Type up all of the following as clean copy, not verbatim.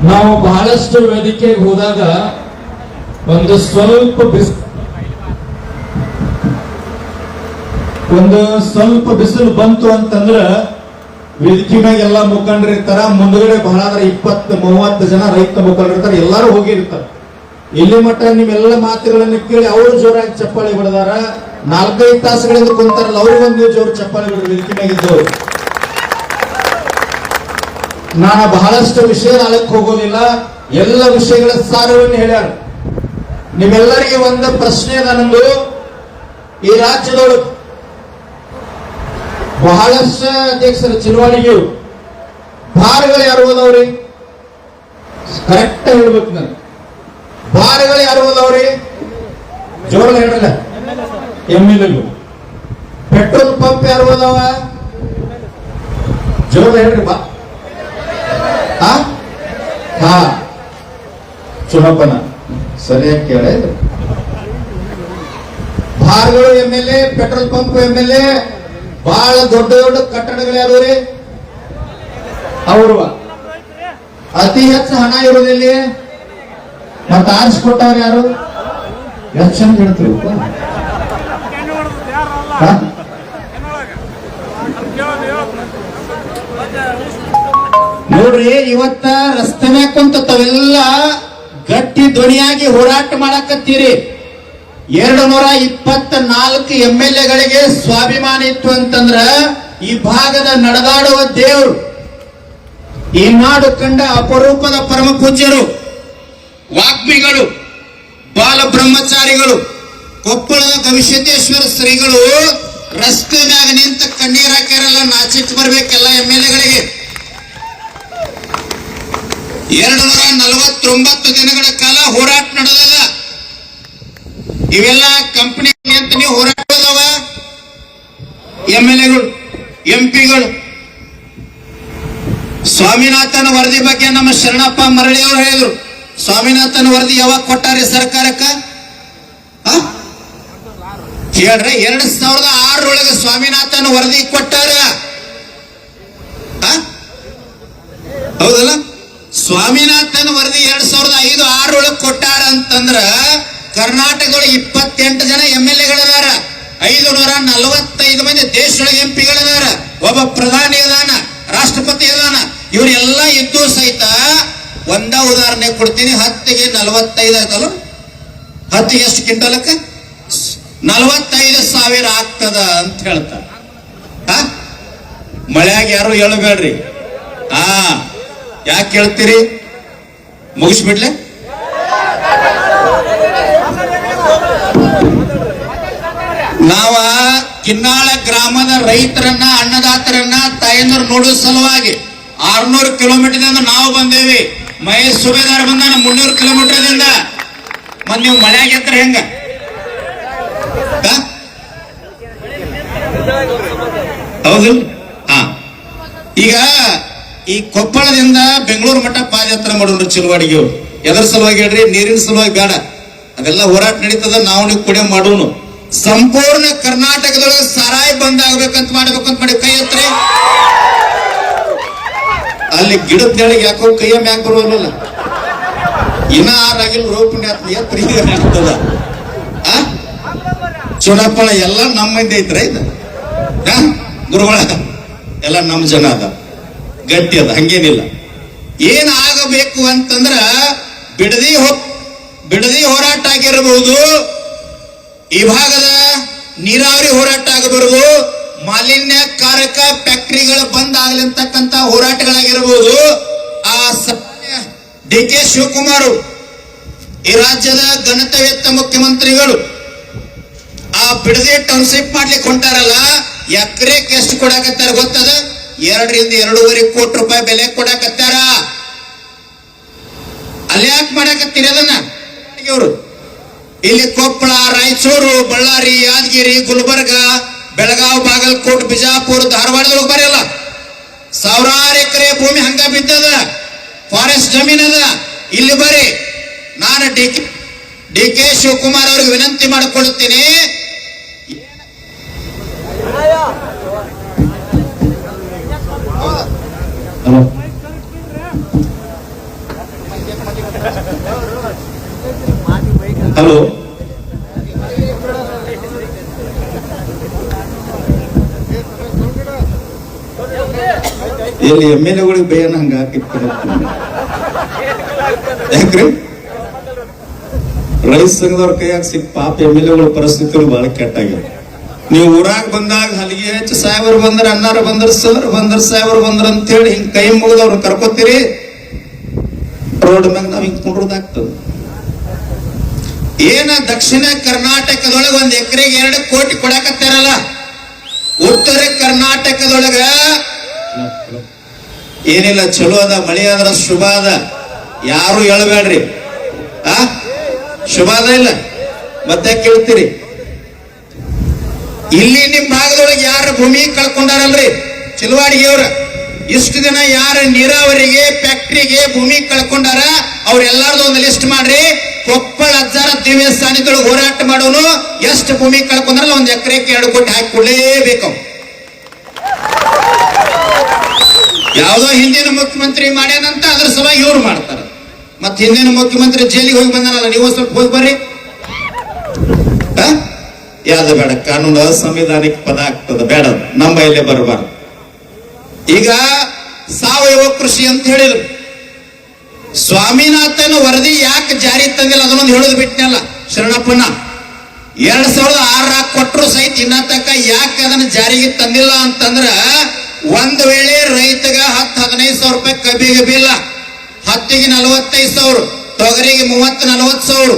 ನಾವು ಬಹಳಷ್ಟು ವೇದಿಕೆಗೆ ಹೋದಾಗ ಒಂದು ಸ್ವಲ್ಪ ಬಿಸಿಲು ಬಂತು ಅಂತಂದ್ರ ವೇದಿಕೆ ಮ್ಯಾಗ ಎಲ್ಲಾ ಮುಖಂಡರು ಇರ್ತಾರ. ಮುಂದ್ಗಡೆ ಬಹಳ 20-30 ಜನ ರೈತ ಮುಖಂಡರು ಇರ್ತಾರೆ. ಎಲ್ಲಾರು ಹೋಗಿರ್ತಾರೆ. ಇಲ್ಲಿ ಮಟ್ಟ ನಿಮ್ಮೆಲ್ಲ ಮಾತುಗಳನ್ನು ಕೇಳಿ ಅವರು ಜೋರಾಗಿ ಚಪ್ಪಾಳೆ ಬಿಡದಾರ. 4-5 ತಾಸುಗಳಿಂದ ಕುಂತಾರಲ್ಲ ಅವ್ರಿಗೊಂದು ಜೋರು ಚಪ್ಪಾಳೆ ಬಿಡ್ರಿ ವೇದಿಕೆ ಮ್ಯಾಗಿದ್ದವ್ರು. ನಾನು ಬಹಳಷ್ಟು ವಿಷಯ ನಾಳಕ್ಕೆ ಹೋಗೋದಿಲ್ಲ. ಎಲ್ಲ ವಿಷಯಗಳ ಸಾರವನ್ನು ಹೇಳ್ಯಾರ. ನಿಮ್ಮೆಲ್ಲರಿಗೆ ಒಂದು ಪ್ರಶ್ನೆ ನನಂದು, ಈ ರಾಜ್ಯದೊಳಗೆ ಬಹಳಷ್ಟು ಅಧ್ಯಕ್ಷರ ಚುನಾವಣೆಗೆ ಭಾರಗಳು ಯಾರು ಹೋದವ್ರಿ? ಕರೆಕ್ಟ್ ಹೇಳ್ಬೇಕು ನಾನು. ಭಾರಗಳು ಯಾರು ಹೋದವ್ರಿ? ಜೋರ ಹೇಳಲ್ಲ. MLA. ಪೆಟ್ರೋಲ್ ಪಂಪ್ ಯಾರು ಹೋದವ? ಜೋರ ಹೇಳ್ರಿ ಬಾ. ಹಾ ಚುನಾವಣಾ ಸರಿಯಾಗಿ ಕೇಳ. ಭಾರಗಳು MLA, ಪೆಟ್ರೋಲ್ ಪಂಪ್ MLA. ಬಹಳ ದೊಡ್ಡ ದೊಡ್ಡ ಕಟ್ಟಡಗಳು ಯಾರು ರೀ? ಅವರು. ಅತಿ ಹೆಚ್ಚು ಹಣ ಇರೋದಿಲ್ಲಿ ಮತ್ತೆ ಆರಿಸ್ಕೊಟ್ಟವ್ರು ಯಾರು? ಎಷ್ಟು ಚಂದ ಹೇಳ್ತೀವಿ ನೋಡ್ರಿ. ಇವತ್ತ ರಸ್ತೆ ಮ್ಯಾಗ ಕುಂತ ತಾವೆಲ್ಲ ಗಟ್ಟಿ ಧ್ವನಿಯಾಗಿ ಹೋರಾಟ ಮಾಡಕತ್ತೀರಿ. 224 MLA-ಗಳಿಗೆ ಸ್ವಾಭಿಮಾನ ಇತ್ತು ಅಂತಂದ್ರ ಈ ಭಾಗದ ನಡೆದಾಡುವ ದೇವರು, ಈ ನಾಡು ಕಂಡ ಅಪರೂಪದ ಪರಮ ಪೂಜ್ಯರು, ವಾಗ್ಮಿಗಳು, ಬಾಲ ಬ್ರಹ್ಮಚಾರಿಗಳು, ಕೊಪ್ಪಳದ ಗವಿಸಿದ್ದೇಶ್ವರ ಶ್ರೀಗಳು ರಸ್ತೆ ಮ್ಯಾಗ ನಿಂತ ಕಣ್ಣೀರ್ ಹಾಕ್ಯಾರಲ್ಲ. ನಾಚಿಕ್ ಬರ್ಬೇಕೆಲ್ಲ MLA-ಗಳಿಗೆ. 249 ದಿನಗಳ ಕಾಲ ಹೋರಾಟ ನಡೆದದ. ಇವೆಲ್ಲ ಕಂಪನಿ ಅಂತ ನೀವು ಹೋರಾಟದವ MLA-ಗಳು, MP-ಗಳು. ಸ್ವಾಮಿನಾಥನ್ ವರದಿ ಬಗ್ಗೆ ನಮ್ಮ ಶರಣಪ್ಪ ಮರಳಿ ಅವರು ಹೇಳಿದ್ರು. ಸ್ವಾಮಿನಾಥನ್ ವರದಿ ಯಾವಾಗ ಕೊಟ್ಟಾರೆ ಸರ್ಕಾರಕ್ಕ? ಹೇಳ್ರಿ. 2006 ಸ್ವಾಮಿನಾಥನ್ ವರದಿ ಕೊಟ್ಟಾರ. ಹೌದಲ್ಲ? ಸ್ವಾಮಿನಾಥನ್ ವರದಿ 2005-6 ಕೊಟ್ಟಾರ ಅಂತಂದ್ರ ಕರ್ನಾಟಕದೊಳಗೆ 28 ಜನ MLA-ಗಳದಾರ. 545 ಮಂದಿ ದೇಶದೊಳಗೆ MP-ಗಳದಾರ. ಒಬ್ಬ ಪ್ರಧಾನಿ ಅದಾನ, ರಾಷ್ಟ್ರಪತಿ ಅದಾನ. ಇವರೆಲ್ಲ ಇದ್ದು ಸಹಿತ ಒಂದ ಉದಾಹರಣೆ ಕೊಡ್ತೀನಿ. 10ಗೆ 45 ಆಯ್ತಲ್ಲ, 10ಗೆ ಎಷ್ಟು ಕ್ವಿಂಟಲಕ್ಕ? 45,000 ಆಗ್ತದ ಅಂತ ಹೇಳ್ತಾರ. ಮಳೆಯಾಗ ಯಾರು ಹೇಳಬೇಡ್ರಿ. ಯಾಕೆ ಹೇಳ್ತೀರಿ? ಮುಗಿಸ್ಬಿಡ್ಲೆ. ನಾವ ಕಿನ್ನಾಳ ಗ್ರಾಮದ ರೈತರನ್ನ, ಅನ್ನದಾತರನ್ನ, ತಾಯಂದ್ರ ನೋಡುವ ಸಲುವಾಗಿ 600 ಕಿಲೋಮೀಟರ್ ನಾವು ಬಂದೇವಿ. ಮಹೇಶ್ ಸುಬೇದಾರ್ ಬಂದ 300 ಕಿಲೋಮೀಟರ್ದಿಂದ. ಮತ್ ನೀವು ಮಳೆಯಾಗ ಎತ್ತರ ಹೆಂಗ? ಹೌದು. ಈಗ ಈ ಕೊಪ್ಪಳದಿಂದ ಬೆಂಗಳೂರು ಮಟ್ಟ ಪಾದಯಾತ್ರೆ ಮಾಡೋರು ಚಿಲವಾಡಿಗೆ. ಎದರ ಸಲುವಾಗಿ ಹೇಳ್ರಿ? ನೀರಿನ ಸಲುವಾಗಿ ಬೇಡ. ಅದೆಲ್ಲ ಹೋರಾಟ ನಡೀತದ. ನಾವು ನೀವು ಕೂಡ ಮಾಡೋನು. ಸಂಪೂರ್ಣ ಕರ್ನಾಟಕದೊಳಗೆ ಸಾರಾಯಿ ಬಂದ್ ಆಗ್ಬೇಕಂತ ಮಾಡ್ಬೇಕಂತ ಮಾಡಿ ಕೈ ಎತ್ರಿ. ಅಲ್ಲಿ ಗಿಡದ ನೆಳಗೆ ಯಾಕೋ ಕೈಯ ಮ್ಯಾಗ ಬರುವಲ್ಲ. ಇನ್ನ ಆರಾಗಿಲ್ಲ ರೋಪುಣ್ಯಾತ್ಮ ಎತ್ರಿ ಆಗ್ತದ. ಚುನಾಪಣ ಎಲ್ಲ ನಮ್ಮ ಮಂದಿ ಐತ್ರ. ಇದು ಗುರುಗಳ ಎಲ್ಲ ನಮ್ಮ ಜನ ಅದ, ಗಟ್ಟಿ ಅದ, ಹಂಗೇನಿಲ್ಲ. ಏನ್ ಆಗಬೇಕು ಅಂತಂದ್ರ ಬಿಡದಿ ಹೋರಾಟ ಆಗಿರಬಹುದು, ಈ ಭಾಗದ ನೀರಾವರಿ ಹೋರಾಟ ಆಗಬಾರದು, ಮಾಲಿನ್ಯಕಾರಕ ಫ್ಯಾಕ್ಟರಿಗಳು ಬಂದ್ ಆಗಲಿ ಅಂತಕ್ಕಂತ ಹೋರಾಟಗಳಾಗಿರಬಹುದು. ಆ DK ಶಿವಕುಮಾರ್ ಈ ರಾಜ್ಯದ ಘನತೆವೆತ್ತ ಮುಖ್ಯಮಂತ್ರಿಗಳು ಆ ಬಿಡದಿ ಟೌನ್ಶಿಪ್ ಮಾಡ್ಲಿಕ್ಕೆ ಹೊಂಟಾರಲ್ಲ. ಎಕರೆಕ್ಕೆ ಎಷ್ಟು ಕೊಡಾಕತ್ತಾರ ಗೊತ್ತದ? 2 ರಿಂದ 2.5 ಕೋಟಿ ರೂಪಾಯಿ ಬೆಲೆ ಕೊಡಾಕತ್ತಾರ. ಅಲ್ಲಿ ಯಾಕೆ ಮಾಡಾಕತ್ತೀರಿ ಅದನ್ನ? ಇವರು ಇಲ್ಲಿ ಕೊಪ್ಪಳ, ರಾಯಚೂರು, ಬಳ್ಳಾರಿ, ಯಾದಗಿರಿ, ಗುಲ್ಬರ್ಗ, ಬೆಳಗಾವ್, ಬಾಗಲಕೋಟ್, ಬಿಜಾಪುರ, ಧಾರವಾಡದೊಳಗೆ ಬರಲ್ಲ. 1000 ಎಕರೆ ಭೂಮಿ ಹಂಗ ಬಿದ್ದದ, ಫಾರೆಸ್ಟ್ ಜಮೀನ್ ಅದ. ಇಲ್ಲಿ ಬರೀ ನಾನು DK ಶಿವಕುಮಾರ್ ಅವ್ರಿಗೆ ವಿನಂತಿ ಮಾಡಿಕೊಳ್ಳುತ್ತೇನೆ. ಹಲೋ, ಇಲ್ಲಿ MLA ಬೇಯನ ಹಂಗ ಯಾಕ್ರಿ ರೈತ ಸಂಘದವ್ರ ಕೈಯಾಗ ಸಿಕ್ಕ ಪಾಪ MLA ಪರಿಸ್ಥಿತಿ ಬಹಳ ಕೆಟ್ಟಾಗಿದೆ. ನೀವು ಊರಾಗ ಬಂದಾಗ ಹಲಿಗೆ ಹೆಚ್ಚು ಸಾಹೇಬರು ಬಂದ್ರ, ಅನ್ನಾರ ಬಂದ್ರ, ಸರ್ ಬಂದ್ರ, ಸಾಹೇಬರು ಬಂದ್ರ ಅಂತ ಹೇಳಿ ಹಿಂಗ್ ಕೈ ಮುಗಿದವ್ರು ಕರ್ಕೋತೀರಿ. ರೋಡ್ ಮ್ಯಾಗ ನಾವ್ ಹಿಂಗ್ ಕುಂಡ್ರದಾಗ್ತದ. ಏನ ದಕ್ಷಿಣ ಕರ್ನಾಟಕದೊಳಗ 1 ಎಕರೆಗೆ 2 ಕೋಟಿ ಕೊಡಕತ್ತಾರಲ್ಲ, ಉತ್ತರ ಕರ್ನಾಟಕದೊಳಗ ಏನಿಲ್ಲ, ಚಲೋ ಅದ, ಮಳೆ ಆದ್ರ ಶುಭ ಅದ, ಯಾರು ಹೇಳಬೇಡ್ರಿ. ಶುಭ ಅದ ಇಲ್ಲ ಮತ್ತೆ ಕೇಳ್ತೀರಿ. ಇಲ್ಲಿ ನಿಮ್ ಭಾಗದೊಳಗೆ ಯಾರು ಭೂಮಿ ಕಳ್ಕೊಂಡಾರಲ್ರಿ, ಚಿಲವಾಡಿಗೆಯವ್ರ ಇಷ್ಟು ದಿನ ಯಾರು ನೀರಾವರಿಗೆ ಫ್ಯಾಕ್ಟ್ರಿಗೆ ಭೂಮಿ ಕಳ್ಕೊಂಡಾರ ಅವ್ರೆಲ್ಲಾರ್ದು ಒಂದು ಲಿಸ್ಟ್ ಮಾಡ್ರಿ. ಕೊಪ್ಪಳ ಅಜ್ಜಾರ ದಿವ್ಯ ಸ್ಥಾನದೊಳಗೆ ಹೋರಾಟ ಮಾಡೋನು ಎಷ್ಟು ಭೂಮಿ ಕಳ್ಕೊಂಡ್ರಲ್ಲ 1 ಎಕರೆಗೆ 2 ಕೋಟಿ ಹಾಕಿ ಕೊಡ್ಲೇಬೇಕು. ಯಾವ್ದೋ ಹಿಂದಿನ ಮುಖ್ಯಮಂತ್ರಿ ಮಾಡ್ಯಾನಂತ ಅದ್ರ ಸಲುವಾಗಿ ಇವ್ರು ಮಾಡ್ತಾರ. ಮತ್ ಹಿಂದಿನ ಮುಖ್ಯಮಂತ್ರಿ ಜೈಲಿಗೆ ಹೋಗಿ ಬಂದಾನಲ್ಲ, ನೀವು ಸ್ವಲ್ಪ ಹೋಗಿ ಬರ್ರಿ. ಯಾವ್ದು ಬೇಡ, ಕಾನೂನು ಸಂವಿಧಾನಿಕ ಪದ ಆಗ್ತದ, ಬೇಡ, ನಮ್ಮ ಇಲ್ಲೇ ಬರಬಾರ್ದು. ಈಗ ಸಾವಯವ ಕೃಷಿ ಅಂತ ಹೇಳಿದ್ರು, ಸ್ವಾಮಿನಾಥನ್ ವರದಿ ಯಾಕೆ ಜಾರಿ ತಂದಿಲ್ಲ ಅದನ್ನೊಂದು ಹೇಳೋದು ಬಿಟ್ಟನಲ್ಲ ಶರಣಪ್ಪಣ್ಣ. 2006 ಕೊಟ್ಟರು ಸಹಿತ ಇನ್ನ ತಕ್ಕ ಯಾಕೆ ಅದನ್ನ ಜಾರಿಗೆ ತಂದಿಲ್ಲ ಅಂತಂದ್ರ, ಒಂದ್ ವೇಳೆ ರೈತಗ 10-15 ರೂಪಾಯಿ ಕಬ್ಬಿಗೆ ಬಿಲ್ಲ, ಹತ್ತಿಗೆ 45,000, ತೊಗರಿಗೆ 30-40,000,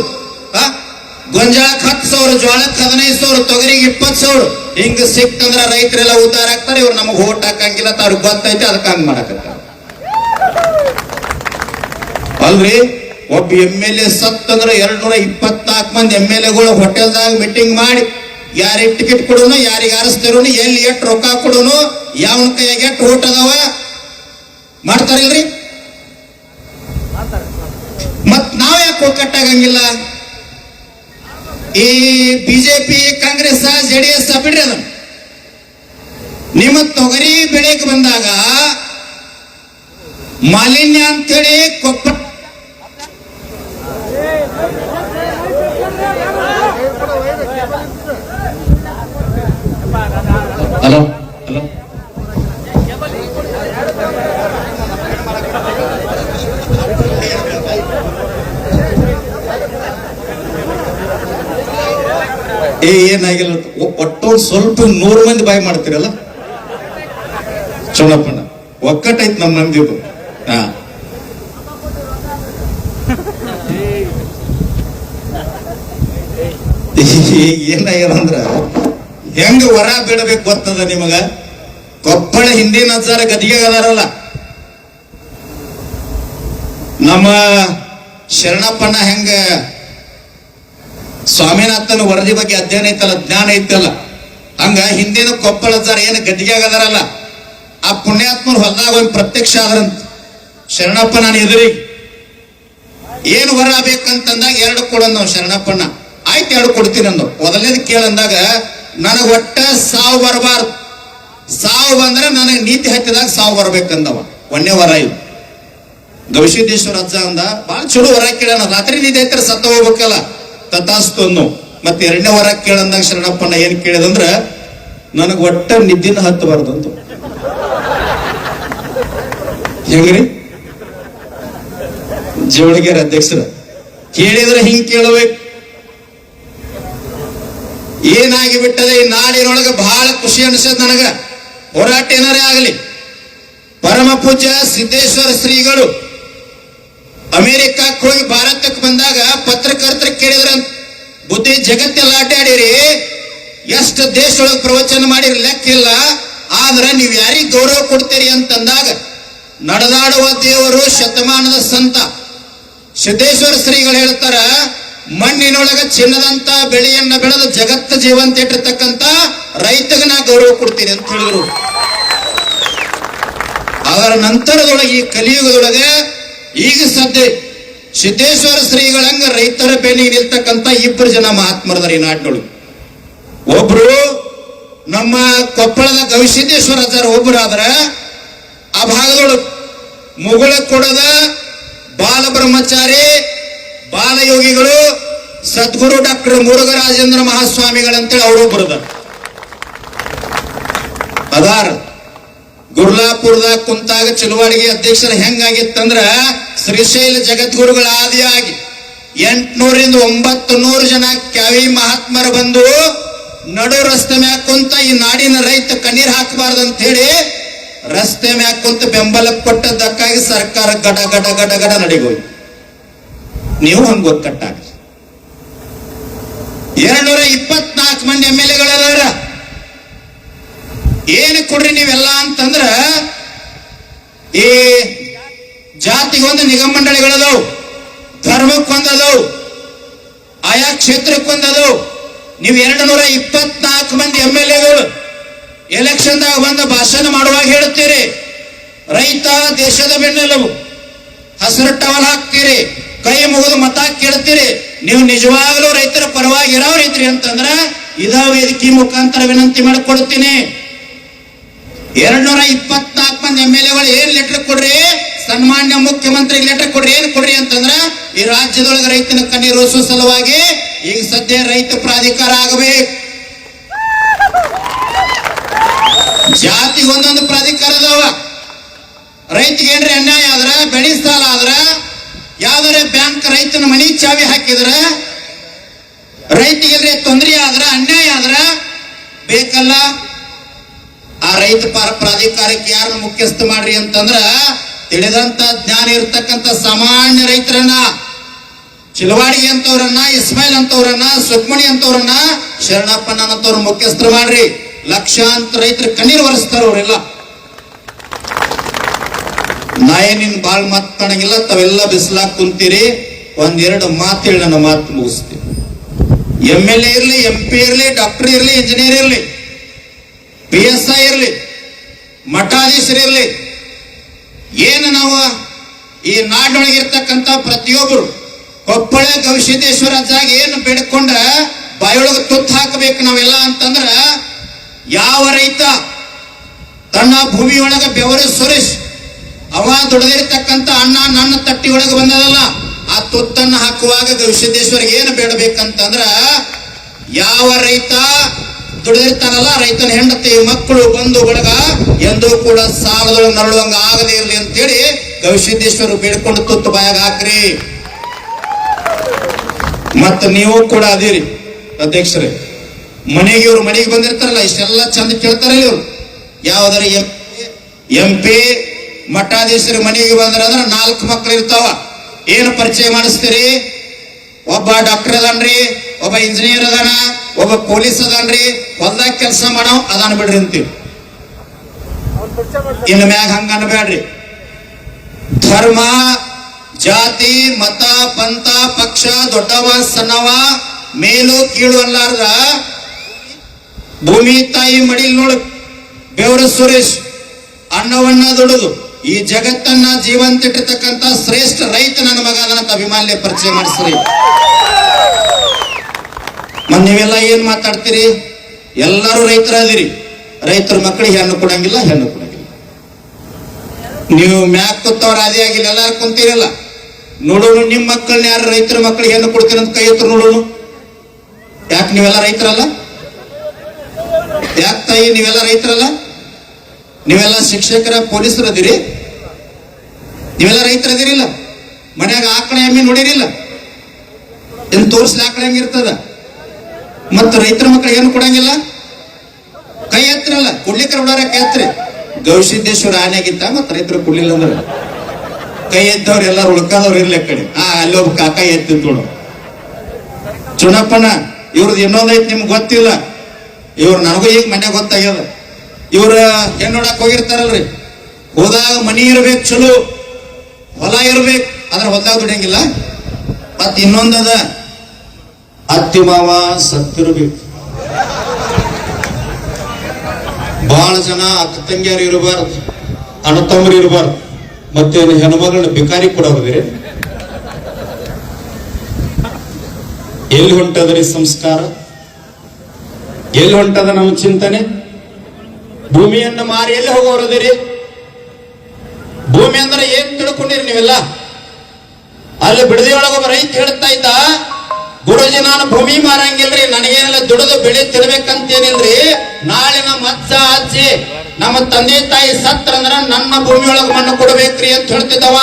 ಗೊಂಜಾಳಕ್ಕೆ 10,000, ಜೋಳಕ್ಕೆ 15,000, ತೊಗರಿಗೆ 20,000 ಹಿಂಗ ಸಿಕ್ತಂದ್ರ ರೈತರೆಲ್ಲ ಉದ್ದಾರ ಆಗ್ತಾರೆ. ಇವ್ರು ನಮಗ್ ಓಟ್ ಹಾಕಂಗಿಲ್ಲ, ಅವ್ರಿಗೆ ಗೊತ್ತೈತೆ, ಅದಕ್ಕೆ ಹಂಗ ಮಾಡಕತ್ತಾರ ಅಲ್ರಿ. ಒಬ್ಬ MLA ಸತ್ತಂದ್ರ 224 ಮಂದಿ MLAಗಳು ಹೋಟೆಲ್ದಾಗ ಮೀಟಿಂಗ್ ಮಾಡಿ ಯಾರಿಗೆ ಟಿಕೆಟ್ ಕೊಡೋನು, ಯಾರಿಗೆ ಆರಿಸ್ತಿರೋನು, ಎಲ್ಲಿ ಎಷ್ಟು ರೊಕ್ಕ ಕೊಡೋನು, ಯಾವನ ಕೈಯಾಗ ಎಷ್ಟು ಓಟ್ ಅದಾವ ಮಾಡ್ತಾರಿಲ್ರಿ. ಮತ್ ನಾವ್ ಯಾಕೆ ಒಕ್ಕಟ್ಟಾಗಂಗಿಲ್ಲ? ಈ BJP ಕಾಂಗ್ರೆಸ್ JDS ಬಿಡ್ರಿ ಅದನ್ನ. ನಿಮ್ಮ ತೊಗರಿ ಬೆಳೆಗೆ ಬಂದಾಗ ಮಾಲಿನ್ಯ ಅಂತೇಳಿ ಕೊಪ್ಪ ಹಲೋ ಹಲೋ ಏನಾಗಿಲ್ಲ, ಒಟ್ಟೊಂದು ಸ್ವಲ್ಪ 100 ಮಂದಿ ಬಾಯಿ ಮಾಡ್ತೀರಲ್ಲ ಚೋಳಪ್ಪಣ್ಣ, ಒಕ್ಕಟ್ಟೈತ್ ನಮ್ಮ ಮಂದಿದು. ಏನಾಗ್ಯಾರಂದ್ರ ಹೆಂಗ ವರ ಬಿಡಬೇಕು ಗೊತ್ತದ ನಿಮಗ? ಕೊಪ್ಪಳ ಹಿಂದಿನ ಅಜ್ಜಾರ ಗದಿಗೆ ಅದಾರಲ್ಲ, ನಮ್ಮ ಶರಣಪ್ಪಣ್ಣ ಹೆಂಗ ಸ್ವಾಮಿನಾಥನ್ ವರದಿ ಬಗ್ಗೆ ಅಧ್ಯಯನ ಐತಲ್ಲ, ಜ್ಞಾನ ಐತಲ್ಲ, ಹಂಗ ಹಿಂದಿನ ಕೊಪ್ಪಳ ಅಜ್ಜಾರ ಏನು ಗದಿಗೆ ಆಗದಾರಲ್ಲ, ಆ ಪುಣ್ಯಾತ್ಮರು ಹೊಲದಾಗ ಒಂದು ಪ್ರತ್ಯಕ್ಷ ಆದ್ರಂತ. ಶರಣಪ್ಪ ನಾನು ಎದುರಿಗೆ ಏನು ವರ ಬೇಕಂತಂದಾಗ 2 ಕೊಡಂದ ನಾವು ಶರಣಪ್ಪಣ್ಣ. ಆಯ್ತು 2 ಕೊಡ್ತೀನಿ ಅಂದ. ಮೊದಲನೇದು ಕೇಳಂದಾಗ ನನಗೆ ಒಟ್ಟ ಸಾವು ಬರಬಾರ್ದು, ಸಾವು ಬಂದ್ರೆ ನನಗೆ ನೀತಿ ಹತ್ತಿದಾಗ ಸಾವು ಬರ್ಬೇಕಂದವ. 1ನೇ ವರ ಇದು. ಗವಿಸಿದ್ದೇಶ್ವರ ಅಜ್ಜ ಅಂದ, ಬಾಳ ಚಲೋ ವರ ಕೇಳೋಣ, ರಾತ್ರಿ ನಿದ್ದೆ ಐತರ ಸತ್ತ ಹೋಗ್ಬೇಕಲ್ಲ, ತಥಾಸ್ತು ಅನ್ನು. ಮತ್ತೆ 2ನೇ ವರ ಕೇಳಂದಾಗ ಶರಣಪ್ಪಣ್ಣ ಏನ್ ಕೇಳಿದಂದ್ರ, ನನಗೆ ಒಟ್ಟ ನಿದ್ದಿನ ಹತ್ತಬಾರ್ದು ಅಂತ. ಹೆಂಗ್ರಿ ಜೋಳಿಗೆರ ಅಧ್ಯಕ್ಷರ ಕೇಳಿದ್ರೆ ಹಿಂಗ್ ಕೇಳಬೇಕು. ಏನಾಗಿ ಬಿಟ್ಟದೆ ಈ ನಾಡಿನೊಳಗೆ ಬಹಳ ಖುಷಿ ಅನಿಸದ ನನಗ. ಹೋರಾಟ ಏನಾರೇ ಆಗಲಿ, ಪರಮ ಪೂಜ್ಯ ಸಿದ್ದೇಶ್ವರ ಶ್ರೀಗಳು ಅಮೆರಿಕಕ್ಕೆ ಹೋಗಿ ಭಾರತಕ್ಕೆ ಬಂದಾಗ ಪತ್ರಕರ್ತರು ಕೇಳಿದ್ರ, ಬುದ್ಧಿ ಜಗತ್ತೆಲ್ಲ ಅಡ್ಡಾಡಿರಿ, ಎಷ್ಟು ದೇಶದೊಳಗೆ ಪ್ರವಚನ ಮಾಡಿರಿ ಲೆಕ್ಕಿಲ್ಲ, ಆದ್ರೆ ನೀವ್ ಯಾರಿಗೆ ಗೌರವ ಕೊಡ್ತೀರಿ ಅಂತಂದಾಗ ನಡೆದಾಡುವ ದೇವರು ಶತಮಾನದ ಸಂತ ಸಿದ್ದೇಶ್ವರ ಶ್ರೀಗಳು ಹೇಳ್ತಾರ, ಮಣ್ಣಿನೊಳಗ ಚಿನ್ನದಂತ ಬೆಳೆಯನ್ನ ಬೆಳೆದ ಜಗತ್ತ ಜೀವಂತ ಇಟ್ಟಿರ್ತಕ್ಕಂತ ರೈತಗ ನಾ ಗೌರವ ಕೊಡ್ತೀನಿ ಅಂತ ಹೇಳಿದ್ರು. ಅದರ ನಂತರದೊಳಗೆ ಈ ಕಲಿಯುಗದೊಳಗೆ ಈಗ ಸದ್ಯ ಸಿದ್ದೇಶ್ವರ ಶ್ರೀಗಳಂಗ ರೈತರ ಬೆನ್ನಿಗೆ ನಿಲ್ತಕ್ಕಂತ 2 ಜನ ಮಹಾತ್ಮರದಾರ ಈ ನಾಡಿನೊಳಗೆ. ಒಬ್ರು ನಮ್ಮ ಕೊಪ್ಪಳದ ಗವಿಸಿದ್ದೇಶ್ವರ ಅಜ್ಜಾರ ಒಬ್ಬರಾದ್ರ, ಆ ಭಾಗದೊಳಗೆ ಮುಗುಳ ಕೊಡದ ಬಾಲ ಬ್ರಹ್ಮಚಾರಿ ಬಾಲಯೋಗಿಗಳು ಸದ್ಗುರು ಡಾಕ್ಟರ್ ಮುರುಘರಾಜೇಂದ್ರ ಮಹಾಸ್ವಾಮಿಗಳಂತೇಳಿ ಅವರು ಬರದ ಅದಾರ. ಗುರ್ಲಾಪುರದಾಗ ಕುಂತಾಗ ಚಲುವಾಡಿಗೆ ಅಧ್ಯಕ್ಷರ ಹೆಂಗಾಗಿತ್ತಂದ್ರ ಶ್ರೀಶೈಲ ಜಗದ್ಗುರುಗಳ ಆದಿಯಾಗಿ 800ರಿಂದ 900 ಜನ ಕ್ಯಾವಿ ಮಹಾತ್ಮರು ಬಂದು ನಡು ರಸ್ತೆ ಮ್ಯಾಗ ಕುಂತ ಈ ನಾಡಿನ ರೈತ ಕಣ್ಣೀರ್ ಹಾಕಬಾರ್ದಂತ ಹೇಳಿ ರಸ್ತೆ ಮ್ಯಾಗ ಕುಂತ ಬೆಂಬಲ ಕೊಟ್ಟದ್ದಕ್ಕಾಗಿ ಸರ್ಕಾರ ಗಡ ಗಡ ಗಡ ಗಡ ನಡಿಗೋಯ್ತು. ನೀವು ಹಂಗ ಒಕ್ಕಟ್ಟಾಗ 224 ಮಂದಿ MLA ಏನು ಕೊಡ್ರಿ ನೀವೆಲ್ಲ ಅಂತಂದ್ರ ಈ ಜಾತಿಗೊಂದು ನಿಗಮ ಮಂಡಳಿಗಳದವು, ಧರ್ಮಕ್ಕೊಂದದವು, ಆಯಾ ಕ್ಷೇತ್ರಕ್ಕೊಂದದವು. ನೀವು 224 ಮಂದಿ MLAಗಳು ಎಲೆಕ್ಷನ್ದಾಗ ಬಂದ ಭಾಷಣ ಮಾಡುವಾಗ ಹೇಳುತ್ತೀರಿ ರೈತ ದೇಶದ ಬೆನ್ನೆಲುಬು, ಹಸಿರು ಟವಲ್ ಹಾಕ್ತೀರಿ, ಕೈ ಮುಗಿದು ಮತ ಕೇಳ್ತೀರಿ. ನೀವು ನಿಜವಾಗ್ಲೂ ರೈತರ ಪರವಾಗಿ ಇರೋರೈತ್ರಿ ಅಂತಂದ್ರ ಇದ ವೇದಿಕೆ ಮುಖಾಂತರ ವಿನಂತಿ ಮಾಡಿಕೊಡುತ್ತೀನಿ. 224 ಮಂದಿ MLAಗಳು ಏನ್ ಲೆಟರ್ ಕೊಡ್ರಿ, ಸನ್ಮಾನ್ಯ ಮುಖ್ಯಮಂತ್ರಿಗೆ ಲೆಟರ್ ಕೊಡ್ರಿ, ಏನ್ ಕೊಡ್ರಿ ಅಂತಂದ್ರ ಈ ರಾಜ್ಯದೊಳಗೆ ರೈತನ ಕಣ್ಣೀರು ಒರೆಸುವ ಸಲುವಾಗಿ ಈಗ ಸದ್ಯ ರೈತ ಪ್ರಾಧಿಕಾರ ಆಗಬೇಕು. ಜಾತಿಗೆ ಒಂದೊಂದು ಪ್ರಾಧಿಕಾರ ಅದಾವ. ರೈತಿಗೆ ಏನ್ರಿ ಅನ್ಯಾಯ ಆದ್ರ, ಬೆಳೆ ಸಾಲ ಆದ್ರ, ಯಾವ್ದಾರ ಬ್ಯಾಂಕ್ ರೈತನ ಮನಿ ಚಾವಿ ಹಾಕಿದ್ರ, ರೈತಿಗೆ ತೊಂದರೆ ಆದ್ರ, ಅನ್ಯಾಯ ಆದ್ರ ಬೇಕಲ್ಲ ಆ ರೈತ ಪ್ರಾಧಿಕಾರಕ್ಕೆ ಯಾರನ್ನ ಮುಖ್ಯಸ್ಥ ಮಾಡ್ರಿ ಅಂತಂದ್ರ ತಿಳಿದಂತ ಜ್ಞಾನ ಇರ್ತಕ್ಕಂಥ ಸಾಮಾನ್ಯ ರೈತರನ್ನ, ಚಿಲವಾಡಿ ಅಂತವ್ರನ್ನ, ಇಸ್ಮಾಯಿಲ್ ಅಂತವ್ರನ್ನ, ಸುಕ್ಮಣಿ ಅಂತವ್ರನ್ನ, ಶರಣಪ್ಪನ ಅಂತವ್ರ ಮುಖ್ಯಸ್ಥರು ಮಾಡ್ರಿ. ಲಕ್ಷಾಂತರ ರೈತರ ಕಣ್ಣೀರು ಒರೆಸ್ತಾರ ಅವರೆಲ್ಲ. ನಾ ಏನಿನ್ ಬಾಳ್ ಮಾತಾಡಂಗಿಲ್ಲ, ತಾವೆಲ್ಲ ಬಿಸಿಲಾಗ್ ಕುಂತೀರಿ. 1-2 ಮಾತು ಹೇಳಿ ನನ್ನ ಮಾತು ಮುಗಿಸ್ತೀವಿ. MLA ಇರ್ಲಿ, MP ಇರ್ಲಿ, ಡಾಕ್ಟರ್ ಇರ್ಲಿ, ಇಂಜಿನಿಯರ್ ಇರ್ಲಿ, PSI ಇರ್ಲಿ, ಮಠಾಧೀಶರಿರ್ಲಿ, ಏನು ನಾವು ಈ ನಾಡಿನೊಳಗಿರ್ತಕ್ಕಂಥ ಪ್ರತಿಯೊಬ್ಬರು ಕೊಪ್ಪಳ ಗವಿಸಿದ್ದೇಶ್ವರ ಜಾಗ ಏನು ಬೇಡ್ಕೊಂಡ ಬಾಯೊಳಗೆ ತುತ್ತು ಹಾಕಬೇಕು ನಾವೆಲ್ಲ ಅಂತಂದ್ರ, ಯಾವ ರೈತ ತನ್ನ ಭೂಮಿಯೊಳಗ ಬೆವರು ಸುರೇಶ್ ಅವ ದುಡಿದಿರ್ತಕ್ಕಂಥ ಅನ್ನ ನನ್ನ ತಟ್ಟಿ ಒಳಗೆ ಬಂದದಲ್ಲ, ಆ ತುತ್ತನ್ನು ಹಾಕುವಾಗ ಗವಿಸಿದ್ದೇಶ್ವರಿಗೆ ಏನು ಬೇಡಬೇಕಂತಂದ್ರ ಯಾವ ರೈತ ದುಡಿದಿರ್ತಾನಲ್ಲ, ರೈತನ ಹೆಂಡತಿ ಮಕ್ಕಳು ಬಂಧು ಬಳಗ ಎಂದೂ ಕೂಡ ಸಾಲದೊಳಗೆ ನರಳುವಂಗ ಆಗದೇ ಇರಲಿ ಅಂತೇಳಿ ಗವಿಸಿದ್ದೇಶ್ವರು ಬೇಡ್ಕೊಂಡು ತುತ್ತು ಬಾಯಾಗ ಹಾಕ್ರಿ. ಮತ್ತ ನೀವು ಕೂಡ ಅದಿರಿ ಅಧ್ಯಕ್ಷರೇ. ಮನೆಗೆ ಇವ್ರು ಮನೆಗೆ ಬಂದಿರ್ತಾರಲ್ಲ, ಇಷ್ಟೆಲ್ಲ ಚಂದ ಕೇಳ್ತಾರ ಇವ್ರು. ಯಾವ್ದಾರ MP ಮಠಾಧೀಶರ ಮನೆಗೆ ಬಂದ್ರ 4 ಮಕ್ಳು ಇರ್ತಾವ. ಏನು ಪರಿಚಯ ಮಾಡಿಸ್ತೀರಿ? ಒಬ್ಬ ಡಾಕ್ಟರ್ ಅದಾನ್ರಿ, ಒಬ್ಬ ಇಂಜಿನಿಯರ್ ಅದಾನ, ಒಬ್ಬ ಪೊಲೀಸ್ ಅದಾನ್ರಿ, ಹೊಲ್ದಾಗ ಕೆಲಸ ಮಾಡೋ ಅದಾನ ಬಿಡ್ರಿ ಅಂತೀವಿ. ಇನ್ನು ಮ್ಯಾಗ ಹಂಗ ಅನ್ಬೇಡ್ರಿ. ಧರ್ಮ, ಜಾತಿ, ಮತ, ಪಂಥ, ಪಕ್ಷ, ದೊಡ್ಡವ ಸಣ್ಣವ, ಮೇಲು ಕೀಳು ಅಲ್ಲಾರ್ದ ಭೂಮಿ ತಾಯಿ ಮಡಿಲ್ ನೋಡು ಬೆವರು ಸುರೇಶ್ ಅನ್ನವನ್ನ ದುಡಿದು ಈ ಜಗತ್ತನ್ನ ಜೀವಂತ ಇಟ್ಟಿರ್ತಕ್ಕಂಥ ಶ್ರೇಷ್ಠ ರೈತ ನನ್ನ ಮಗ ಅದನ್ನ ಅಭಿಮಾನ್ಯ ಪರಿಚಯ ಮಾಡಿಸ್ರಿ. ನೀವೆಲ್ಲ ಏನ್ ಮಾತಾಡ್ತೀರಿ? ಎಲ್ಲರೂ ರೈತರಾದಿರಿ. ರೈತರ ಮಕ್ಕಳಿಗೆ ಹೆಣ್ಣು ಕೊಡಂಗಿಲ್ಲ, ಹೆಣ್ಣು ಕೊಡಂಗಿಲ್ಲ. ನೀವು ಮ್ಯಾಕ್ ಕೂತವ್ರ ಆದಿ ಆಗಿಲ್ಲ, ಎಲ್ಲಾರು ಕುಂತೀರಲ್ಲ. ನೋಡೋಣ ನಿಮ್ಮ ಮಕ್ಕಳನ್ನ ಯಾರು ರೈತರ ಮಕ್ಕಳಿಗೆ ಹೆಣ್ಣು ಕೊಡ್ತೀರ ಅಂತ ಕೈ ಎತ್ತರ ನೋಡೋಣ. ಯಾಕೆ ನೀವೆಲ್ಲ ರೈತರಲ್ಲ? ಯಾಕೆ ತಾಯಿ ನೀವೆಲ್ಲ ರೈತರಲ್ಲ? ನೀವೆಲ್ಲ ಶಿಕ್ಷಕರ, ಪೊಲೀಸರು ಅದಿರಿ, ನೀವೆಲ್ಲ ರೈತರದಿರಿಲ್ಲ. ಮನ್ಯಾಗ ಆಕಳ ಎಮ್ಮೆ ನೋಡಿರಿಲ್ಲ, ಏನ್ ತೋರಿಸ್ಲಿ ಆಕಳ ಹೆಂಗಿರ್ತದ? ಮತ್ತ ರೈತರ ಮಕ್ಕಳಿಗೆ ಏನು ಕೊಡಂಗಿಲ್ಲ? ಕೈ ಎತ್ತರಲ್ಲ, ಕೊಡ್ಲಿಕ್ಕೆ ಬಿಡಾರ ಕೈ ಎತ್ತರಿ. ಗವಿಸಿದ್ದೇಶ್ವರ ಆನೆಗಿತ್ತ ಮತ್ತ ರೈತರು ಕೊಡ್ಲಿಲ್ಲ ಅಂದ್ರೆ ಕೈ ಎದ್ದವ್ರು ಎಲ್ಲಾರು ಉಳ್ಕಾದವ್ರು ಇರ್ಲಿ ಕಡೆ. ಅಲ್ಲೊಬ್ಬ ಕಾಕ ಎತ್ತಿದ್ ನೋಡು. ಚುನಪ್ಪನ ಇವ್ರದ್ದು ಇನ್ನೊಂದೈತಿ ನಿಮ್ಗೆ ಗೊತ್ತಿಲ್ಲ. ಇವ್ರು ನನಗೂ ಈಗ ಮನೆ ಗೊತ್ತಾಗ್ಯದ. ಇವ್ರ ಹೆಣ್ಣು ನೋಡಕ್ ಹೋಗಿರ್ತಾರಲ್ರಿ, ಹೋದಾಗ ಮನಿ ಇರ್ಬೇಕು, ಚಲೋ ಹೊಲ ಇರ್ಬೇಕು, ಅದ್ರ ಹೊಲದಾಗ ದುಡಿಯಂಗಿಲ್ಲ. ಮತ್ ಇನ್ನೊಂದದ ಅತ್ತಿ ಮಾವ ಸತ್ತಿರ್ಬೇಕು. ಬಹಳ ಜನ ಅಕ್ಕ ತಂಗಿಯರು ಇರಬಾರ್ದು, ಅಣ್ಣ ತಮ್ಮರು ಇರಬಾರ್ದು. ಮತ್ತೇನು ಹೆಣ್ಮಗಳನ್ನ ಬಿಕಾರಿ ಕೊಡೋದ್ರಿ? ಎಲ್ಲಿ ಹೊಂಟದ್ರಿ ಸಂಸ್ಕಾರ? ಎಲ್ಲಿ ಹೊಂಟದ ನಮ್ಮ ಚಿಂತನೆ? ಭೂಮಿಯನ್ನು ಮಾರಿ ಎಲ್ಲಿ ಹೋಗೋರದಿರಿ? ಭೂಮಿ ಅಂದ್ರೆ ಏನ್ ತಿಳ್ಕೊಂಡಿರಿ ನೀವೆಲ್ಲ? ಅಲ್ಲಿ ಬಿಡದಿ ಒಳಗೊಬ್ಬ ರೈತ ಹೇಳ್ತಾ ಇದ್ದ, ಗುರುಜಿ ನಾನು ಭೂಮಿ ಮಾರಂಗಿಲ್ರಿ, ನನಗೇನೆಲ್ಲ ದುಡಿದು ಬೆಳೆ ತಿನ್ಬೇಕಂತೇನಿಲ್ರಿ. ನಾಳೆ ನಮ್ಮ ಅಜ್ಜ ಅಜ್ಜಿ ನಮ್ಮ ತಂದೆ ತಾಯಿ ಸತ್ರ ಅಂದ್ರ ನನ್ನ ಭೂಮಿ ಒಳಗ ಮಣ್ಣು ಕೊಡ್ಬೇಕ್ರಿ ಅಂತ ಹೇಳ್ತಿದ್ದವ.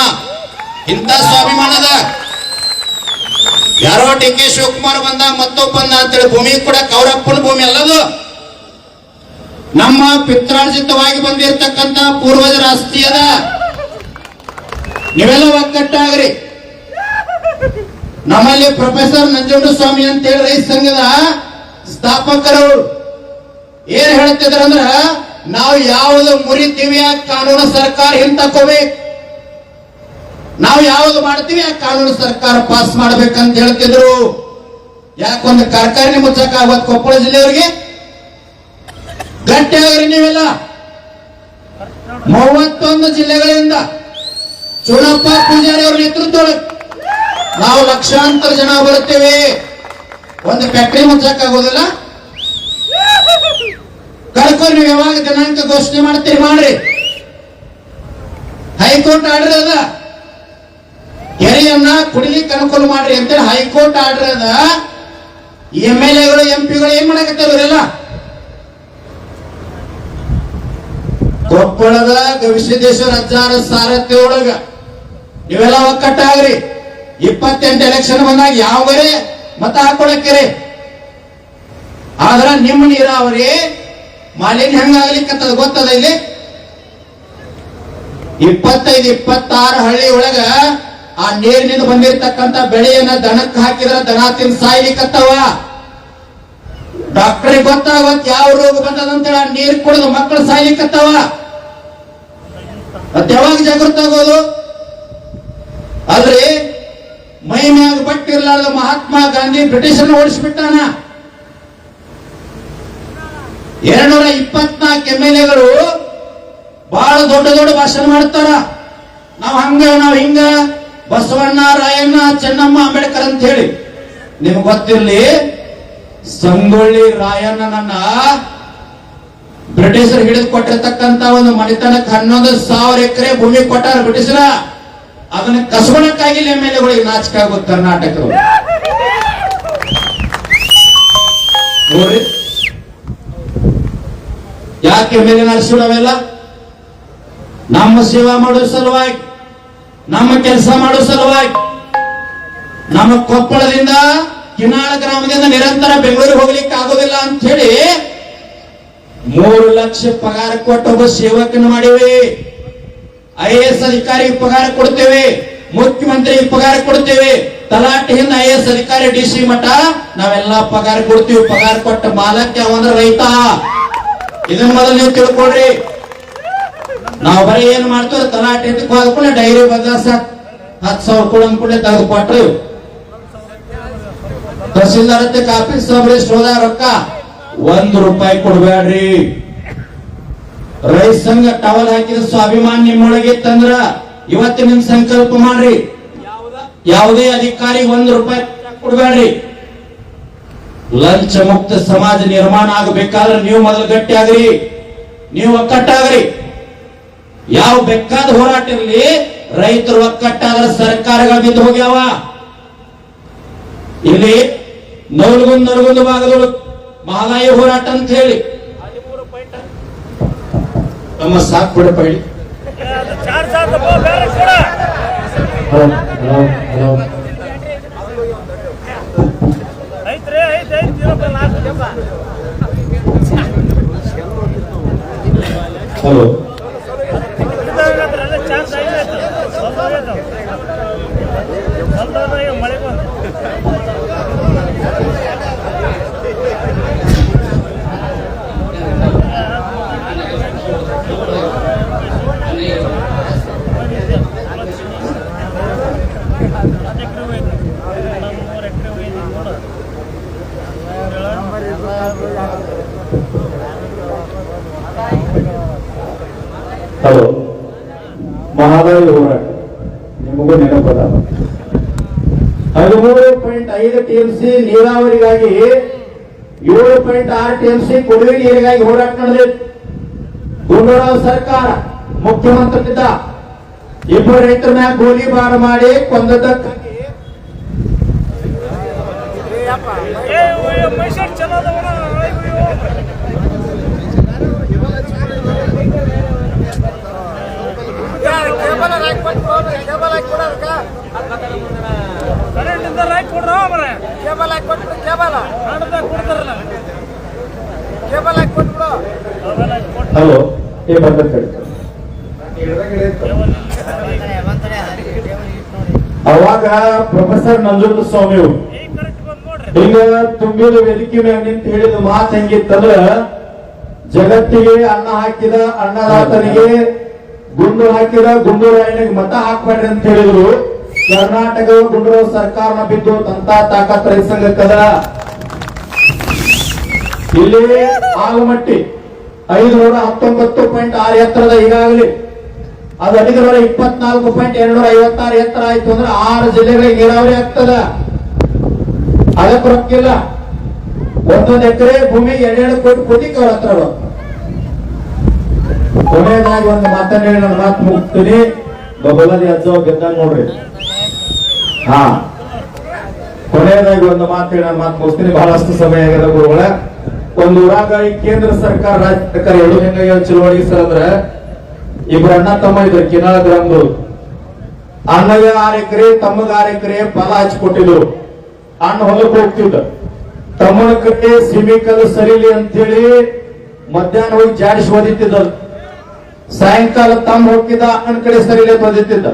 ಇಂಥ ಸ್ವಾಭಿಮಾನದ ಯಾರೋ ಡಿ ಕೆ ಶಿವಕುಮಾರ್ ಬಂದ ಮತ್ತೊಬ್ಬ ಬಂದ ಅಂತೇಳಿ ಭೂಮಿ ಕೊಡಕ್ ಅವರಪ್ಪನ ಭೂಮಿ ಅಲ್ಲದು. ನಮ್ಮ ಪಿತ್ರಾರ್ಜಿತವಾಗಿ ಬಂದಿರತಕ್ಕಂತ ಪೂರ್ವಜರ ಆಸ್ತಿ ಅದ. ನೀವೆಲ್ಲ ಒಕ್ಕಟ್ಟಾಗ್ರಿ. ನಮ್ಮಲ್ಲಿ ಪ್ರೊಫೆಸರ್ ನಂಜುಂಡಸ್ವಾಮಿ ಅಂತ ಹೇಳಿ ರೈತ ಸಂಘದ ಸ್ಥಾಪಕರವರು ಏನ್ ಹೇಳ್ತಿದ್ರಂದ್ರ, ನಾವು ಯಾವುದು ಮುರಿತೀವಿ ಆ ಕಾನೂನು ಸರ್ಕಾರ ಹಿಂತಕೋಬೇಕು, ನಾವು ಯಾವ್ದು ಮಾಡ್ತೀವಿ ಆ ಕಾನೂನು ಸರ್ಕಾರ ಪಾಸ್ ಮಾಡ್ಬೇಕಂತ ಹೇಳ್ತಿದ್ರು. ಯಾಕೊಂದು ಕಾರ್ಖಾನೆ ಮುಚ್ಚಕ ಆಗತ್ ಕೊಪ್ಪಳ ಜಿಲ್ಲೆಯವರಿಗೆ? ಗಟ್ಟಿ ಆಗ್ರಿ ನೀವೆಲ್ಲ. 31 ಜಿಲ್ಲೆಗಳಿಂದ ಚುನಪ್ಪ ಪೂಜಾರಿ ಅವರ ನೇತೃತ್ವದೊಳಗೆ ನಾವು ಲಕ್ಷಾಂತರ ಜನ ಬರುತ್ತೇವೆ. ಒಂದು ಫ್ಯಾಕ್ಟರಿ ಮುಚ್ಚಕ್ ಆಗೋದಿಲ್ಲ. ಕರ್ಕೊಂಡು ನೀವು ಯಾವಾಗ ದಿನಾಂಕ ಘೋಷಣೆ ಮಾಡ್ತೀರಿ ಮಾಡ್ರಿ. ಹೈಕೋರ್ಟ್ ಆರ್ಡರ್ ಅದ, ಕೆರೆಯನ್ನ ಕುಡಿಲಿಕ್ಕೆ ಅನುಕೂಲ ಮಾಡ್ರಿ ಅಂತೇಳಿ ಹೈಕೋರ್ಟ್ ಆರ್ಡರ್ ಅದ. MLA ಗಳು MP ಗಳು ಏನ್ ಮಾಡಕತ್ತಾರ ಇವರೆಲ್ಲ? ಕೊಪ್ಪಳದ ಗವಿಸಿದ್ದೇಶ್ವರ ಅಜ್ಜಾರ ಸಾರಥ್ಯ ಒಳಗ ನೀವೆಲ್ಲ ಒಕ್ಕಟ್ಟಾಗ್ರಿ. 28 ಎಲೆಕ್ಷನ್ ಬಂದಾಗ ಯಾವರೇ ಮತ ಹಾಕೊಳಕ್ಕಿರಿ. ಆದ್ರ ನಿಮ್ಮ ನೀರಾವರಿ ಮಾಲಿನ್ಯ ಹೆಂಗಾಗ್ಲಿಕ್ಕತ್ತದ ಗೊತ್ತದ? ಇಲ್ಲಿ 25-26 ಹಳ್ಳಿ ಒಳಗ ಆ ನೀರಿನಿಂದ ಬಂದಿರತಕ್ಕಂತ ಬೆಳೆಯನ್ನ ದನಕ್ಕೆ ಹಾಕಿದ್ರ ದನ ತಿಂದು ಸಾಯ್ಲಿಕ್ಕತ್ತವ. ಡಾಕ್ಟರಿಗೆ ಗೊತ್ತಾಗತ್ ಯಾವ ರೋಗ ಬಂದದಂತೇಳಿ ಆ ನೀರು ಕುಡಿದು ಮಕ್ಕಳು ಸಾಯ್ಲಿಕ್ಕತ್ತವ. ಮತ್ ಯಾವಾಗ ಜಾಗೃತ ಆಗೋದು? ಅಲ್ರಿ, ಮೈ ಮ್ಯಾಗ ಬಟ್ಟಿರ್ಲಾರ್ದ ಮಹಾತ್ಮ ಗಾಂಧಿ ಬ್ರಿಟಿಷರ್ನ ಓಡಿಸ್ಬಿಟ್ಟಾನ. 224 MLA ಗಳು ಬಹಳ ದೊಡ್ಡ ದೊಡ್ಡ ಭಾಷಣ ಮಾಡ್ತಾರ. ನಾವ್ ಹಿಂಗ ಬಸವಣ್ಣ, ರಾಯಣ್ಣ, ಚೆನ್ನಮ್ಮ, ಅಂಬೇಡ್ಕರ್ ಅಂತ ಹೇಳಿ. ನಿಮ್ಗೆ ಗೊತ್ತಿರ್ಲಿ, ಸಂಗೊಳ್ಳಿ ರಾಯಣ್ಣನನ್ನ ಬ್ರಿಟಿಷರ್ ಹಿಡಿದು ಕೊಟ್ಟಿರ್ತಕ್ಕಂತ ಒಂದು ಮನೆತನಕ್ಕೆ 11,000 ಎಕರೆ ಭೂಮಿ ಕೊಟ್ಟಾರ ಬ್ರಿಟಿಷರ. ಅದನ್ನ ಕಸಬಳಕ್ಕಾಗಿ MLA ಗಳಿಗೆ ನಾಚಿಕೆ ಆಗೋದು ಕರ್ನಾಟಕದವರು. ನೋಡ್ರಿ, ಯಾಕೆ MLA ನಡೆಸಿಡವೆಲ್ಲ? ನಮ್ಮ ಸೇವಾ ಮಾಡೋ ಸಲುವಾಗಿ, ನಮ್ಮ ಕೆಲಸ ಮಾಡೋ ಸಲುವಾಗಿ. ನಮ್ಮ ಕೊಪ್ಪಳದಿಂದ ಕಿನಾಳ ಗ್ರಾಮದಿಂದ ನಿರಂತರ ಬೆಂಗಳೂರಿಗೆ ಹೋಗ್ಲಿಕ್ಕೆ ಆಗೋದಿಲ್ಲ ಅಂತ ಹೇಳಿ 3 ಲಕ್ಷ ಪಗಾರ ಕೊಟ್ಟು ಒಬ್ಬ ಸೇವಕನ ಮಾಡಿವಿ. IAS ಅಧಿಕಾರಿಗೆ ಪಗಾರ ಕೊಡ್ತೇವೆ, ಮುಖ್ಯಮಂತ್ರಿಗೆ ಪಗಾರ ಕೊಡ್ತೇವೆ, ತಲಾಟೆಯಿಂದ IAS ಅಧಿಕಾರಿ DC ಮಠ ನಾವೆಲ್ಲ ಪಗಾರ ಕೊಡ್ತೀವಿ. ಪಗಾರ ಕೊಟ್ಟ ಮಾಲಕ್ಕೆ ಅವಂದ್ರ ರೈತ. ಇದನ್ನ ಮೊದಲು ನೀವು ತಿಳ್ಕೊಡ್ರಿ. ನಾವು ಬರೀ ಏನ್ ಮಾಡ್ತೀವಿ, ತಲಾಟೆ ಹೋದ್ಕೊಂಡು ಡೈರಿ ಬದಲಾಸ 10,000 ಕೊಡಂದ್ಕೊಂಡೆ ತೆಗೆದು ಕೊಟ್ರು. ತಹಸೀಲ್ದಾರ್ ಆಫೀಸ್ ಹೋದ ರೊಕ್ಕ 1 ರೂಪಾಯಿ ಕೊಡ್ಬೇಡ್ರಿ. ರೈತ ಸಂಘ ಟವಲ್ ಹಾಕಿದ ಸ್ವಾಭಿಮಾನ ನಿಮ್ಮೊಳಗೆ ಇತ್ತಂದ್ರ ಇವತ್ತು ನಿಮ್ ಸಂಕಲ್ಪ ಮಾಡ್ರಿ. ಯಾವುದೇ ಅಧಿಕಾರಿ 1 ರೂಪಾಯಿ ಕೊಡ್ಬೇಡ್ರಿ. ಲಂಚ ಮುಕ್ತ ಸಮಾಜ ನಿರ್ಮಾಣ ಆಗಬೇಕಾದ್ರೆ ನೀವು ಮೊದಲು ಗಟ್ಟಿ ಆಗ್ರಿ, ನೀವು ಒಕ್ಕಟ್ಟಾಗ್ರಿ. ಯಾವ ಬೇಕಾದ ಹೋರಾಟ ಇರಲಿ, ರೈತರು ಒಕ್ಕಟ್ಟಾದ್ರ ಸರ್ಕಾರಗಳು ಬಿದ್ದು ಹೋಗ್ಯಾವ. ಇಲ್ಲಿ ನವಲಗುಂದ ಭಾಗದೊಳಗೆ ಮಹದಾಯಿ ಹೋರಾಟ ಅಂತ ಹೇಳಿ ನಮ್ಮ ಸಾಕ್ ಬಿಡಪ್ಪ ಹೇಳಿ. ಹಲೋ, ಹಲೋ, ಮಹದಾಯಿ ಹೋರಾಟ ನಿಮಗೂ ನೆನಪದ. 13.5 TMC ನೀರಾವರಿಗಾಗಿ, 7.6 TMC ಕುಡಿಯುವ ನೀರಿಗಾಗಿ ಹೋರಾಟ ನಡೆದಿತ್ತು. ಗುಂಡೂರಾವ್ ಸರ್ಕಾರ ಮುಖ್ಯಮಂತ್ರಿದ್ದ. 2 ರೈತರ ಮ್ಯಾಗ ಗೋಲಿಬಾರ್ ಮಾಡಿ ಕೊಂದದ್ದಕ್ಕಾಗಿ ಹಲೋ ಏ ಬಂದ ಅವಾಗ ಪ್ರೊಫೆಸರ್ ನಂಜುಂಡ ಸ್ವಾಮಿ ಈಗ ತುಂಬಿದ ವೇದಿಕೆ ಮೇಲೆ ನಿಂತು ಹೇಳಿದ ಮಾತು ಹೆಂಗಿತ್ತಂದ್ರ ಜಗತ್ತಿಗೆ ಅನ್ನ ಹಾಕಿದ ಅನ್ನದಾತನಿಗೆ ಗುಂಡು ಹಾಕಿದ ಗುಂಡೂರಾಯನಿಗೆ ಮತ ಹಾಕ್ಬೇಡ್ರಿ ಅಂತ ಹೇಳಿದ್ರು. ಕರ್ನಾಟಕ ಗುಂಡೂರಾವ್ ಸರ್ಕಾರನ ಬಿದ್ದು ತಂತ ತಾಕತ್ ರೈತ ಸಂಘಕ್ಕದ ಇಲ್ಲಿ ಆಲಮಟ್ಟಿ 519.6 ಎತ್ತರದ ಈಗಾಗಲೇ ಅದು 524.256 ಎತ್ತರ ಆಯ್ತು ಅಂದ್ರೆ 6 ಜಿಲ್ಲೆಗಳಿಗೆ ನೀರಾವರಿ ಆಗ್ತದ. ಅದಕ್ಕೆ ರೊಕ್ಕಿಲ್ಲ. ಒಂದೊಂದು ಎಕರೆ ಭೂಮಿ 2 ಕೋಟಿ ಅವ್ರ ಹತ್ರ. ಕೊನೆಯದಾಗಿ ಒಂದು ಮಾತನ್ನ ಹೇಳಿ ನನ್ನ ಮಾತು ಮುಗಿಸ್ತೀನಿ. ಬಬಲದಿ ಅಜ್ಜ ಗೆದ್ದ ನೋಡ್ರಿ. ಹಾ, ಕೊನೆಯದಾಗಿ ಒಂದು ಮಾತು ಹೇಳಿ ನನ್ನ ಮಾತು ಮುಗಿಸ್ತೀನಿ. ಬಹಳಷ್ಟು ಸಮಯ ಆಗಿದೆ ಗುರುಗಳ. ಒಂದು ಊರಾಗ ಈ ಕೇಂದ್ರ ಸರ್ಕಾರ ರಾಜ್ಯ ಸರ್ಕಾರ ಎರಡು ಹೆಂಗ ಚಳವಳಿ ಸರ್ ಅಂದ್ರ ಇಬ್ರು ಅಣ್ಣ ತಮ್ಮ ಇದ್ರು ಕಿನಾಳ ಗ್ರಾಮದವ್ರು. ಅಣ್ಣಗೆ 6 ಎಕರೆ ತಮ್ಮಗ 6 ಎಕರೆ ಫಲ ಹಚ್ಕೊಟ್ಟಿದ್ರು. ಅಣ್ಣ ಹೊಲಕ್ಕೆ ಹೋಗ್ತಿದ್ದ. ತಮ್ಮನ ಕಡೆ ಸಿಮಿಕಲ್ ಸರಿಲಿ ಅಂತ ಹೇಳಿ ಮಧ್ಯಾಹ್ನ ಹೋಗಿ ಜಾಡಿಸಿ ಓದಿತ್ತಿದ್ದ. ಸಾಯಂಕಾಲ ತಮ್ಮ ಹೋಗಿದ್ದ ಅಣ್ಣನ ಕಡೆ ಸರಿಲಿ ಓದಿತ್ತಿದ್ದ.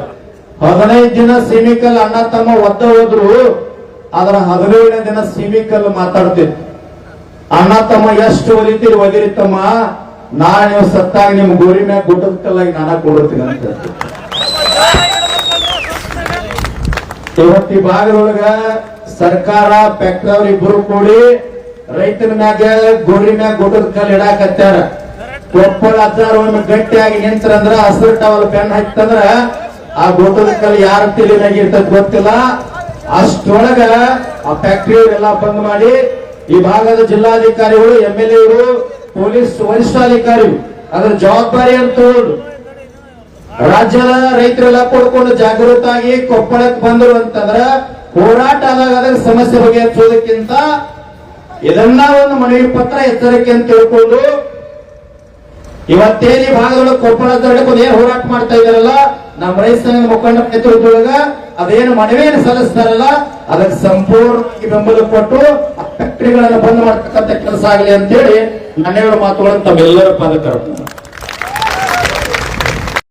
15 ದಿನ ಸಿಮಿಕಲ್ ಅಣ್ಣ ತಮ್ಮ ಒದ್ದ ಹೋದ್ರು. ಅದರ 17ನೇ ದಿನ ಸಿಮಿಕಲ್ ಮಾತಾಡ್ತಿತ್ತು. ಅಣ್ಣ ತಮ್ಮ ಎಷ್ಟು ಒದಿತೀರಿ ಒದಿರಿ ತಮ್ಮ, ನಾಳೆ ನೀವು ಸತ್ತಾಗ ನಿಮ್ ಗೋರಿ ಮ್ಯಾಗ ಗುಡ್ಡದ ಕಲ್ಲಾಗಿ ನಾನಾ ಕೊಡಿರ್ತೀನಿ ಅಂತ. ಇವತ್ತು ಈ ಭಾಗದೊಳಗ ಸರ್ಕಾರ ಫ್ಯಾಕ್ಟರಿ ಇಬ್ಬರು ಕೂಡಿ ರೈತನ ಮ್ಯಾಗ ಗೋರಿ ಮ್ಯಾಗ ಗುಡ್ಡದ ಕಲ್ ಇಡಾಕತ್ಯಾರ. ಕೊಪ್ಪಳ ಅಜ್ಜಾರ ಒಮ್ಮೆ ಗಟ್ಟಿಯಾಗಿ ನಿಂತ್ರಂದ್ರ ಹಸಿರು ಟವಲ್ ಪೆನ್ ಹಾಕ್ತಂದ್ರ ಆ ಗುಡ್ಡದ ಕಲ್ ಯಾರ ತಿಳಿನಾಗ ಇರ್ತದ ಗೊತ್ತಿಲ್ಲ. ಅಷ್ಟೊಳಗ ಆ ಫ್ಯಾಕ್ಟರಿ ಎಲ್ಲ ಬಂದ್ ಮಾಡಿ ಈ ಭಾಗದ ಜಿಲ್ಲಾಧಿಕಾರಿಗಳು, MLA, ಪೊಲೀಸ್ ವರಿಷ್ಠಾಧಿಕಾರಿಗಳು ಅದರ ಜವಾಬ್ದಾರಿ ಅಂತ ರಾಜ್ಯದ ರೈತರೆಲ್ಲ ಕೊಡ್ಕೊಂಡು ಜಾಗೃತಾಗಿ ಕೊಪ್ಪಳಕ್ಕೆ ಬಂದರು ಅಂತಂದ್ರ ಹೋರಾಟ ಆದಾಗ ಅದರ ಸಮಸ್ಯೆ ಬಗೆಹರಿಸೋದಕ್ಕಿಂತ ಇದನ್ನ ಒಂದು ಮನವಿ ಪತ್ರ ಎಚ್ಚರಿಕೆ ಅಂತ ತಿಳ್ಕೊಂಡು ಇವತ್ತೇನು ಈ ಭಾಗದೊಳಗೆ ಕೊಪ್ಪಳದೊಳಗೆ ಏನ್ ಹೋರಾಟ ಮಾಡ್ತಾ ಇದಾರಲ್ಲ ನಮ್ಮ ರೈತ ಸಂಘದ ಮುಖಂಡರ ನೇತೃತ್ವದೊಳಗ ಅದೇನು ಮನವಿಯನ್ನು ಸಲ್ಲಿಸ್ತಾರಲ್ಲ ಅದಕ್ಕೆ ಸಂಪೂರ್ಣ ಬೆಂಬಲ ಕೊಟ್ಟು ಫ್ಯಾಕ್ಟರಿಗಳನ್ನು ಬಂದ್ ಮಾಡ್ತಕ್ಕಂಥ ಕೆಲಸ ಆಗಲಿ ಅಂತ ಹೇಳಿ 12 ಮಾತುಗಳನ್ನು ತಮ್ಮೆಲ್ಲರ ಪಾದಕರು.